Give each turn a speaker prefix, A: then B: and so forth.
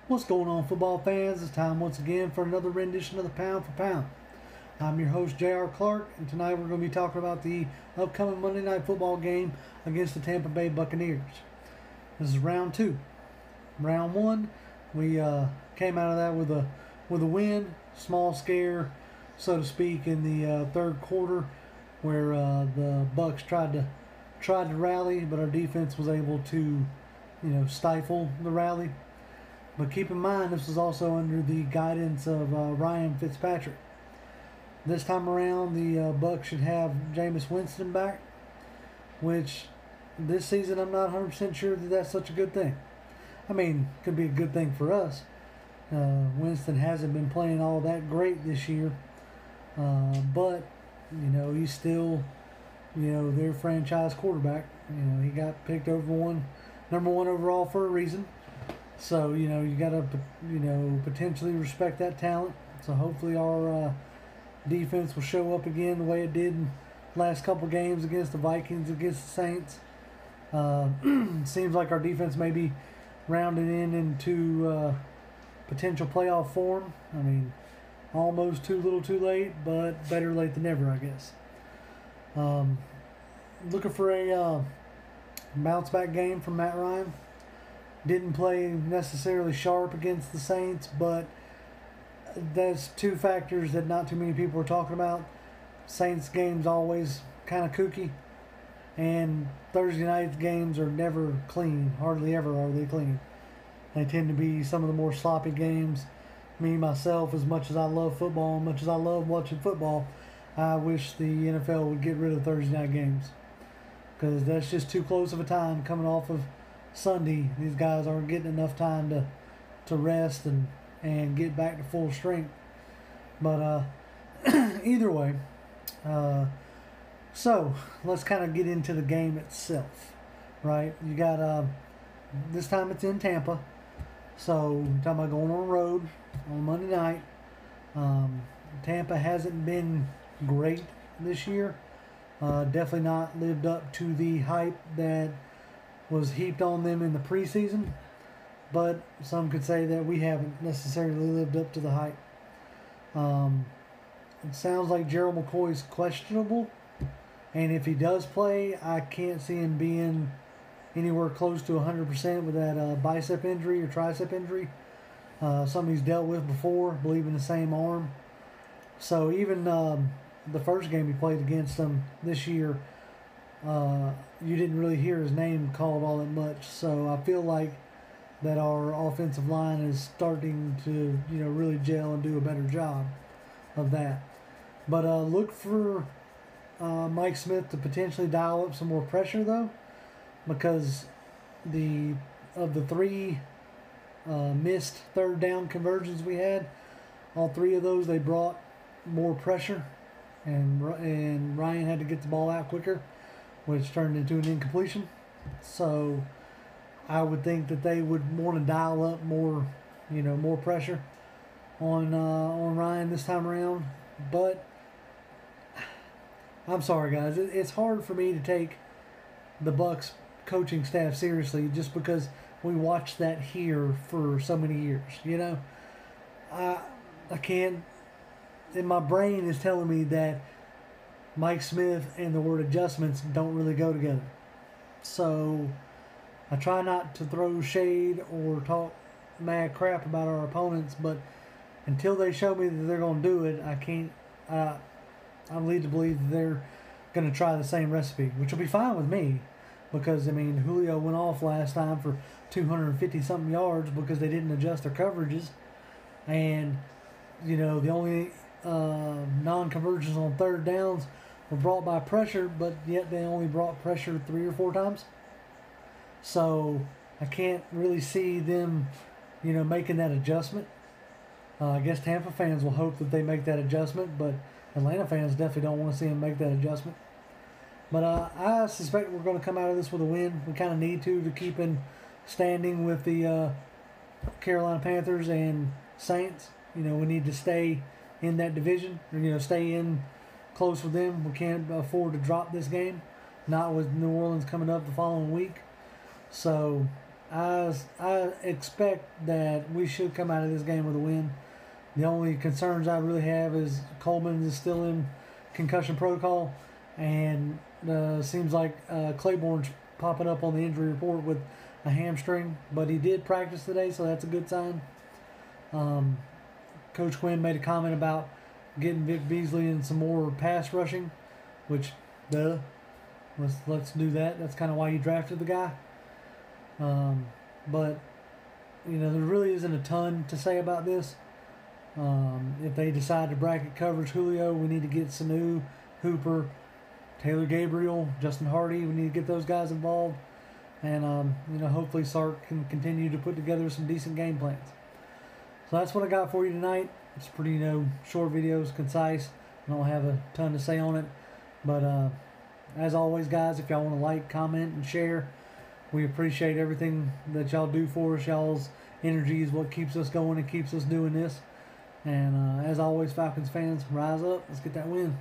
A: What's going on, football fans? It's time once again for another rendition of the Pound for Pound. I'm your host, J.R. Clark, and tonight we're going to be talking about the upcoming Monday Night Football game against the Tampa Bay Buccaneers. This is round 2. Round 1, we came out of that with a win, small scare, so to speak, in the third quarter, where the Bucs tried to rally, but our defense was able to, stifle the rally. But keep in mind, this was also under the guidance of Ryan Fitzpatrick. This time around, the Bucs should have Jameis Winston back, which this season I'm not 100% sure that that's such a good thing. I mean, could be a good thing for us. Winston hasn't been playing all that great this year, but he's still, their franchise quarterback. He got picked number one overall for a reason. So, you got to, potentially respect that talent. So hopefully our defense will show up again the way it did in the last couple games against the Vikings, against the Saints. Seems like our defense may be rounding into potential playoff form. I mean, almost too little too late, but better late than never, I guess. Looking for a bounce back game from Matt Ryan. Didn't play necessarily sharp against the Saints, but that's two factors that not too many people are talking about. Saints games always kind of kooky, and Thursday night games are never clean. Hardly ever are they clean. They tend to be some of the more sloppy games. Me, myself, as much as I love football, as much as I love watching football, I wish the NFL would get rid of Thursday night games, because that's just too close of a time coming off of Sunday. These guys aren't getting enough time to rest and get back to full strength. But either way, so let's kind of get into the game itself, right? You got this time it's in Tampa, so we're talking about going on the road on Monday night. Tampa hasn't been great this year. Definitely not lived up to the hype that was heaped on them in the preseason, but some could say that we haven't necessarily lived up to the hype. It sounds like Gerald McCoy's questionable, and if he does play, I can't see him being anywhere close to 100% with that bicep injury or tricep injury. Something he's dealt with before, I believe in the same arm. So even the first game he played against them this year, you didn't really hear his name called all that much. So I feel like that our offensive line is starting to, really gel and do a better job of that. But look for Mike Smith to potentially dial up some more pressure, though, because of the three missed third down conversions we had, all three of those, they brought more pressure, and Ryan had to get the ball out quicker, which turned into an incompletion. So I would think that they would want to dial up more, more pressure on Ryan this time around. But I'm sorry, guys, it's hard for me to take the Bucs coaching staff seriously just because we watched that here for so many years. I can't. And my brain is telling me that Mike Smith and the word adjustments don't really go together. So I try not to throw shade or talk mad crap about our opponents, but until they show me that they're going to do it, I can't. I'm led to believe that they're going to try the same recipe, which will be fine with me, because Julio went off last time for 250 something yards because they didn't adjust their coverages, and the only non-conversions on third downs were brought by pressure, but yet they only brought pressure 3 or 4 times. So I can't really see them, making that adjustment. I guess Tampa fans will hope that they make that adjustment, but Atlanta fans definitely don't want to see them make that adjustment. But I suspect we're going to come out of this with a win. We kind of need to keep in standing with the Carolina Panthers and Saints. We need to stay in that division, or stay in close with them. We can't afford to drop this game, not with New Orleans coming up the following week. So I expect that we should come out of this game with a win. The only concerns I really have is Coleman is still in concussion protocol, and seems like Claiborne's popping up on the injury report with a hamstring, but he did practice today, so that's a good sign. Coach Quinn made a comment about getting Vic Beasley in some more pass rushing, which, let's do that. That's kind of why you drafted the guy. But there really isn't a ton to say about this. If they decide to bracket coverage Julio, we need to get Sanu, Hooper, Taylor Gabriel, Justin Hardy. We need to get those guys involved, and hopefully Sark can continue to put together some decent game plans. So that's what I got for you tonight. It's pretty short videos, concise. I don't have a ton to say on it, but as always, guys, if y'all want to like, comment, and share, we appreciate everything that y'all do for us. Y'all's energy is what keeps us going and keeps us doing this. And as always, Falcons fans, rise up. Let's get that win.